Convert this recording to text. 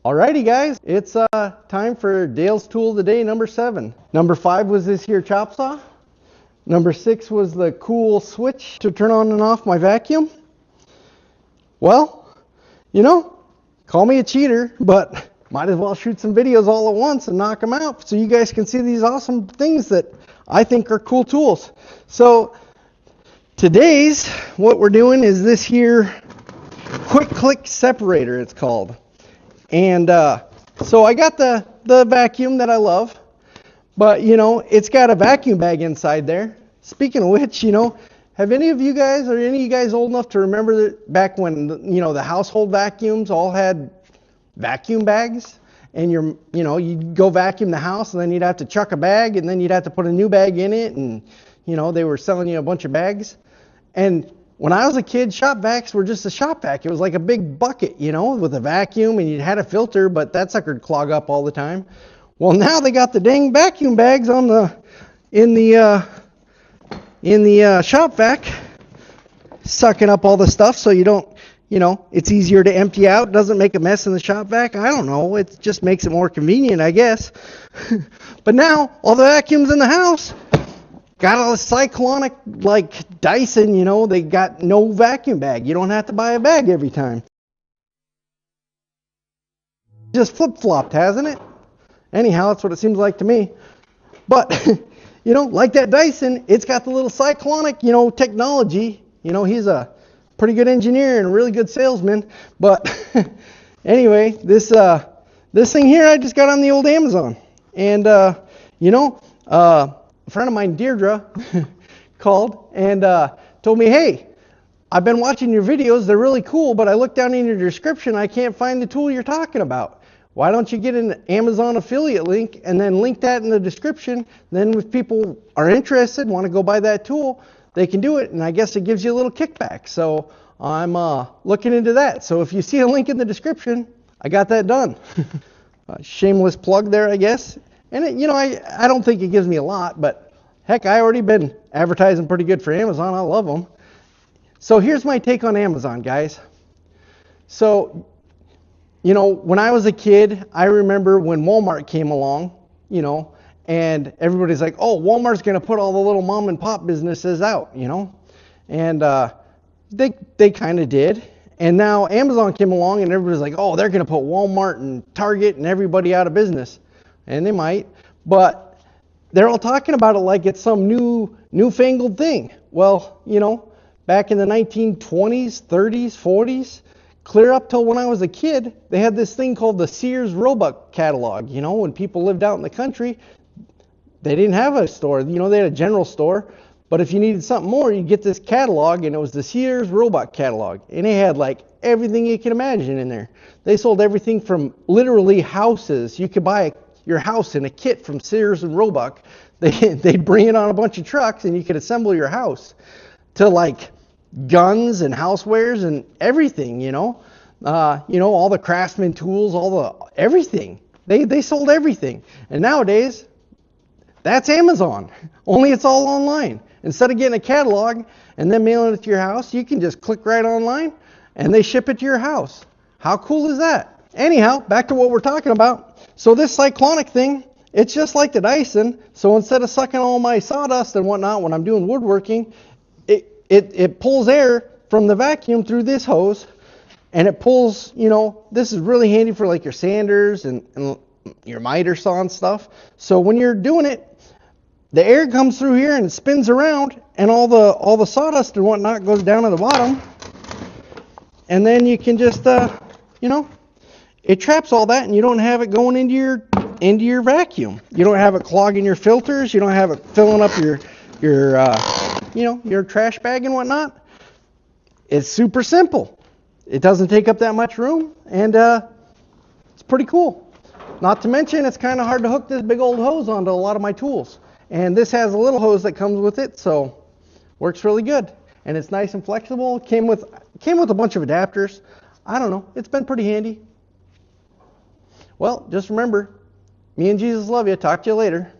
Alrighty guys, it's time for Dale's Tool of the Day number 7. Number 5 was this here chop saw. Number 6 was the cool switch to turn on and off my vacuum. Well, you know, call me a cheater, but might as well shoot some videos all at once and knock them out so you guys can see these awesome things that I think are cool tools. So today's what we're doing is this here quick click separator, it's called. And so I got the vacuum that I love, but you know, it's got a vacuum bag inside there. Speaking of which, you know, have any of you guys, or any of you guys old enough to remember that back when, you know, the household vacuums all had vacuum bags, and you'd go vacuum the house and then you'd have to chuck a bag and then you'd have to put a new bag in it, and you know, they were selling you a bunch of bags. And when I was a kid, shop vacs were just a shop vac. It was like a big bucket, you know, with a vacuum, and you had a filter, but that sucker would clog up all the time. Well, now they got the dang vacuum bags in the shop vac, sucking up all the stuff, so you don't, you know, it's easier to empty out. It doesn't make a mess in the shop vac. I don't know. It just makes it more convenient, I guess. But now all the vacuums in the house got a Cyclonic, like Dyson, you know, they got no vacuum bag. You don't have to buy a bag every time. Just flip-flopped, hasn't it? Anyhow, that's what it seems like to me. But, you know, like that Dyson, it's got the little Cyclonic, you know, technology. You know, he's a pretty good engineer and a really good salesman. But anyway, this thing here I just got on the old Amazon. And, you know, a friend of mine, Deirdre, called and told me, hey, I've been watching your videos. They're really cool, but I looked down in your description. I can't find the tool you're talking about. Why don't you get an Amazon affiliate link and then link that in the description? Then if people are interested, want to go buy that tool, they can do it. And I guess it gives you a little kickback. So I'm looking into that. So if you see a link in the description, I got that done. Shameless plug there, I guess. And it, you know, I don't think it gives me a lot, but heck, I already been advertising pretty good for Amazon. I love them. So here's my take on Amazon, guys. So, you know, when I was a kid, I remember when Walmart came along, you know, and everybody's like, oh, Walmart's going to put all the little mom and pop businesses out, you know, and they kind of did. And now Amazon came along and everybody's like, oh, they're going to put Walmart and Target and everybody out of business. And they might, but they're all talking about it like it's some newfangled thing. Well, you know, back in the 1920s, 30s, 40s, clear up till when I was a kid, they had this thing called the Sears Roebuck catalog. You know, when people lived out in the country, they didn't have a store. You know, they had a general store. But if you needed something more, you'd get this catalog, and it was the Sears Roebuck catalog. And it had like everything you can imagine in there. They sold everything from literally houses. You could buy your house in a kit from Sears and Roebuck. They'd bring it on a bunch of trucks and you could assemble your house, to like guns and housewares and everything, you know, all the Craftsman tools, everything. They sold everything. And nowadays, that's Amazon. Only it's all online. Instead of getting a catalog and then mailing it to your house, you can just click right online and they ship it to your house. How cool is that? Anyhow, back to what we're talking about. So this Cyclonic thing, it's just like the Dyson. So instead of sucking all my sawdust and whatnot when I'm doing woodworking, it pulls air from the vacuum through this hose, and it pulls, you know, this is really handy for like your sanders and your miter saw and stuff. So when you're doing it, the air comes through here and it spins around, and all the sawdust and whatnot goes down to the bottom, and then you can just, you know, it traps all that, and you don't have it going into your vacuum. You don't have it clogging your filters. You don't have it filling up your trash bag and whatnot. It's super simple. It doesn't take up that much room, and it's pretty cool. Not to mention, it's kind of hard to hook this big old hose onto a lot of my tools. And this has a little hose that comes with it, so works really good. And it's nice and flexible. It came with a bunch of adapters. I don't know. It's been pretty handy. Well, just remember, me and Jesus love you. Talk to you later.